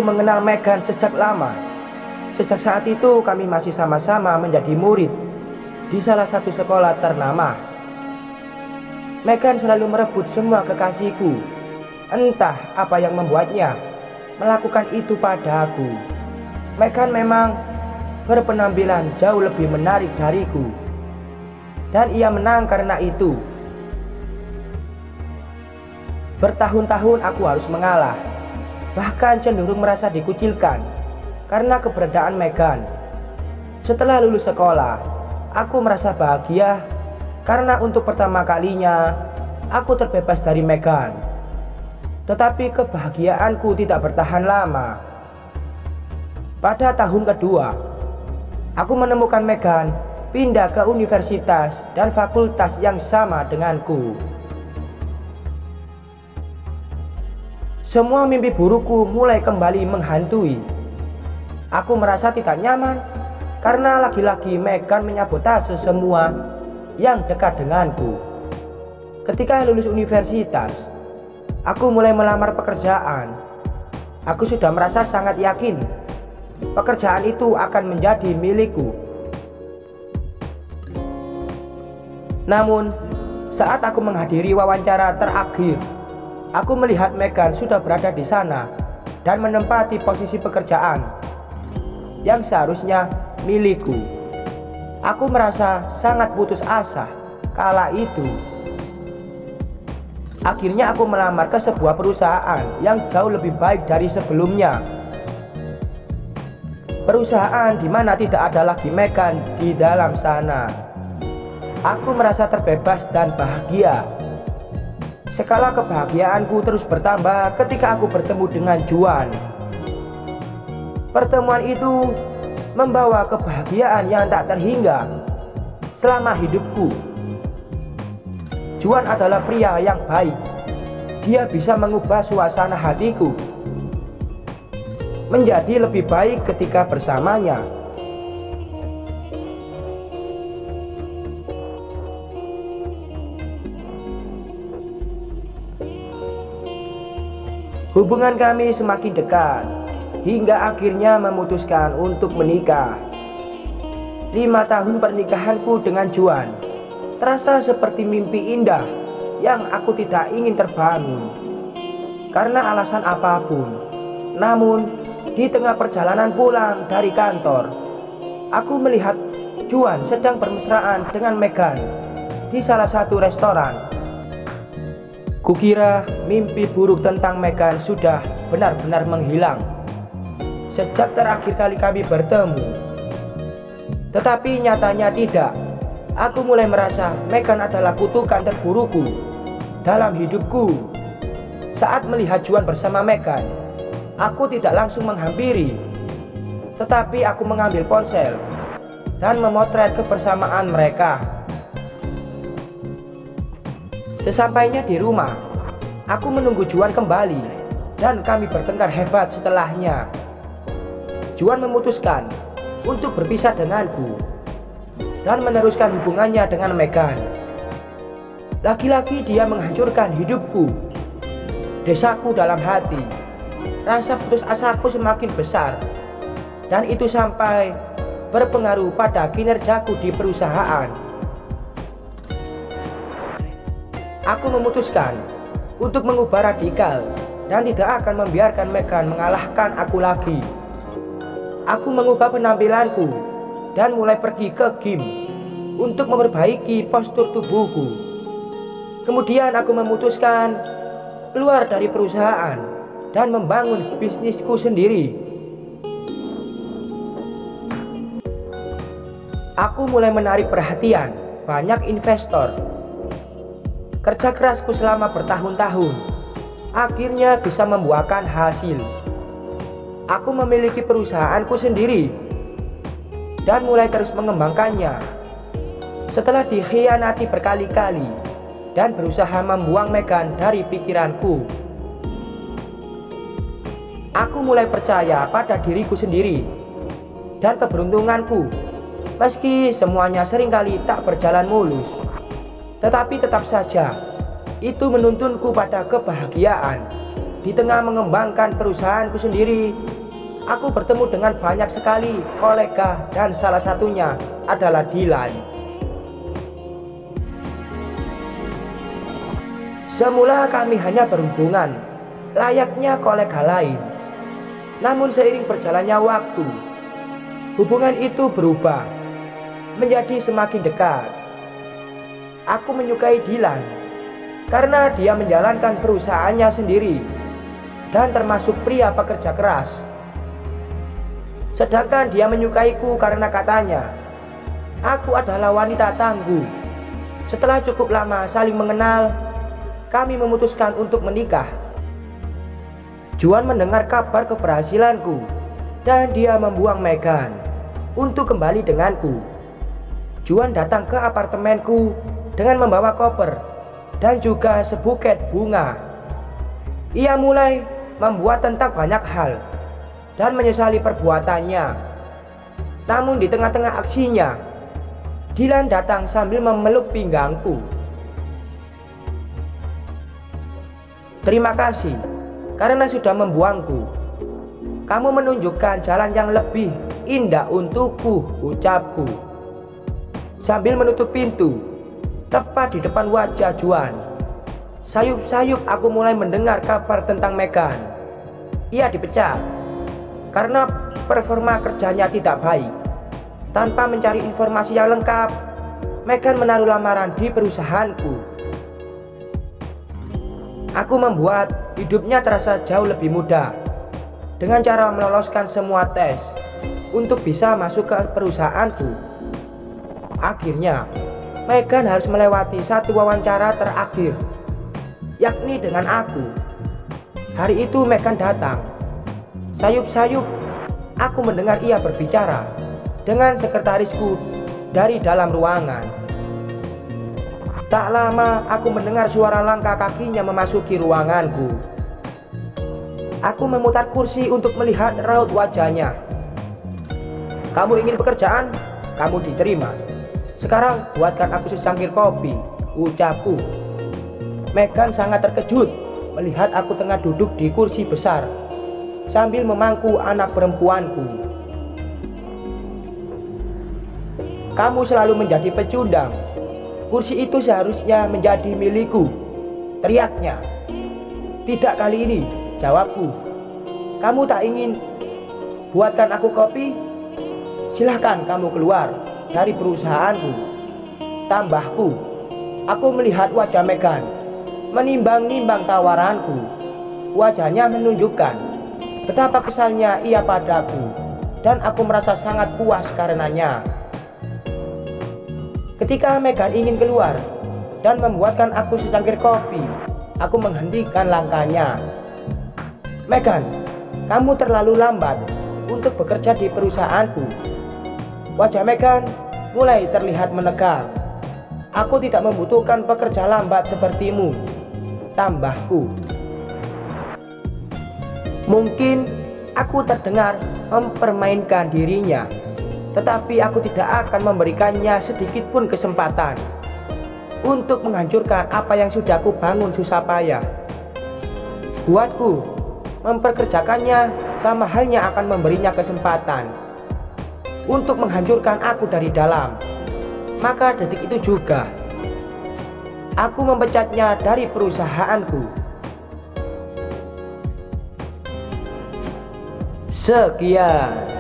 aku mengenal Megan sejak lama. Sejak saat itu kami masih sama-sama menjadi murid di salah satu sekolah ternama. Megan selalu merebut semua kekasihku. Entah apa yang membuatnya melakukan itu pada aku. Megan memang berpenampilan jauh lebih menarik dariku, dan ia menang karena itu. Bertahun-tahun aku harus mengalah, bahkan cenderung merasa dikucilkan karena keberadaan Megan. Setelah lulus sekolah, aku merasa bahagia karena untuk pertama kalinya aku terbebas dari Megan. Tetapi kebahagiaanku tidak bertahan lama. Pada tahun kedua, aku menemukan Megan pindah ke universitas dan fakultas yang sama denganku. Semua mimpi burukku mulai kembali menghantui. Aku merasa tidak nyaman karena lagi-lagi Megan menyabotase semua yang dekat denganku. Ketika lulus universitas, aku mulai melamar pekerjaan. Aku sudah merasa sangat yakin pekerjaan itu akan menjadi milikku. Namun, saat aku menghadiri wawancara terakhir, aku melihat Megan sudah berada di sana dan menempati posisi pekerjaan yang seharusnya milikku. Aku merasa sangat putus asa kala itu. Akhirnya aku melamar ke sebuah perusahaan yang jauh lebih baik dari sebelumnya. Perusahaan di mana tidak ada lagi Megan di dalam sana. Aku merasa terbebas dan bahagia. Skala kebahagiaanku terus bertambah ketika aku bertemu dengan Juan. Pertemuan itu membawa kebahagiaan yang tak terhingga selama hidupku. Juan adalah pria yang baik. Dia bisa mengubah suasana hatiku menjadi lebih baik ketika bersamanya. Hubungan kami semakin dekat hingga akhirnya memutuskan untuk menikah. 5 tahun pernikahanku dengan Juan terasa seperti mimpi indah yang aku tidak ingin terbangun karena alasan apapun. Namun di tengah perjalanan pulang dari kantor, aku melihat Juan sedang bermesraan dengan Megan di salah satu restoran. Kukira mimpi buruk tentang Megan sudah benar-benar menghilang sejak terakhir kali kami bertemu. Tetapi nyatanya tidak. Aku mulai merasa Megan adalah kutukan terburukku dalam hidupku. Saat melihat Juan bersama Megan, aku tidak langsung menghampiri, tetapi aku mengambil ponsel dan memotret kebersamaan mereka. Sesampainya di rumah, aku menunggu Juan kembali dan kami bertengkar hebat setelahnya. Juan memutuskan untuk berpisah denganku dan meneruskan hubungannya dengan Megan. Lagi-lagi dia menghancurkan hidupku. Desaku dalam hati, rasa putus asaku semakin besar, dan itu sampai berpengaruh pada kinerjaku di perusahaan. Aku memutuskan untuk mengubah radikal dan tidak akan membiarkan Megan mengalahkan aku lagi. Aku mengubah penampilanku dan mulai pergi ke gym untuk memperbaiki postur tubuhku. Kemudian aku memutuskan keluar dari perusahaan dan membangun bisnisku sendiri. Aku mulai menarik perhatian banyak investor. Kerja kerasku selama bertahun-tahun akhirnya bisa membuahkan hasil. Aku memiliki perusahaanku sendiri dan mulai terus mengembangkannya. Setelah dikhianati berkali-kali dan berusaha membuang Megan dari pikiranku, aku mulai percaya pada diriku sendiri dan keberuntunganku. Meski semuanya seringkali tak berjalan mulus, tetapi tetap saja itu menuntunku pada kebahagiaan. di tengah mengembangkan perusahaanku sendiri, aku bertemu dengan banyak sekali kolega dan salah satunya adalah Dylan. Semula kami hanya berhubungan layaknya kolega lain. Namun seiring berjalannya waktu, hubungan itu berubah menjadi semakin dekat. Aku menyukai Dylan karena dia menjalankan perusahaannya sendiri dan termasuk pria pekerja keras. Sedangkan dia menyukaiku karena katanya, aku adalah wanita tangguh. Setelah cukup lama saling mengenal, kami memutuskan untuk menikah. Juan mendengar kabar keberhasilanku dan dia membuang Megan untuk kembali denganku. Juan datang ke apartemenku dengan membawa koper dan juga sebuket bunga. Ia mulai membuat tentang banyak hal dan menyesali perbuatannya. Namun di tengah-tengah aksinya, Dylan datang sambil memeluk pinggangku. Terima kasih karena sudah membuangku. Kamu menunjukkan jalan yang lebih indah untukku, ucapku. Sambil menutup pintu, tepat di depan wajah Juan. Sayup-sayup aku mulai mendengar kabar tentang Megan. Ia dipecat karena performa kerjanya tidak baik. Tanpa mencari informasi yang lengkap, Megan menaruh lamaran di perusahaanku. Aku membuat hidupnya terasa jauh lebih mudah dengan cara meloloskan semua tes untuk bisa masuk ke perusahaanku. Akhirnya, Megan harus melewati satu wawancara terakhir, yakni dengan aku. Hari itu Megan datang. Sayup-sayup, aku mendengar ia berbicara dengan sekretarisku dari dalam ruangan. Tak lama aku mendengar suara langkah kakinya memasuki ruanganku. Aku memutar kursi untuk melihat raut wajahnya. Kamu ingin pekerjaan? Kamu diterima. Sekarang buatkan aku secangkir kopi, ucapku. Megan sangat terkejut melihat aku tengah duduk di kursi besar sambil memangku anak perempuanku. Kamu selalu menjadi pecundang. Kursi itu seharusnya menjadi milikku, teriaknya. Tidak kali ini, jawabku. Kamu tak ingin buatkan aku kopi? Silahkan kamu keluar dari perusahaanku, tambahku. Aku melihat wajah Megan menimbang-nimbang tawaranku. Wajahnya menunjukkan betapa kesalnya ia padaku, dan aku merasa sangat puas karenanya. Ketika Megan ingin keluar dan membuatkan aku secangkir kopi, aku menghentikan langkahnya. Megan, kamu terlalu lambat untuk bekerja di perusahaanku. Wajah Megan mulai terlihat menegang. Aku tidak membutuhkan pekerja lambat sepertimu, tambahku. Mungkin aku terdengar mempermainkan dirinya, tetapi aku tidak akan memberikannya sedikit pun kesempatan untuk menghancurkan apa yang sudah aku bangun susah payah. Buatku, memperkerjakannya sama halnya akan memberinya kesempatan untuk menghancurkan aku dari dalam. Maka detik itu juga aku memecatnya dari perusahaanku. Sekian.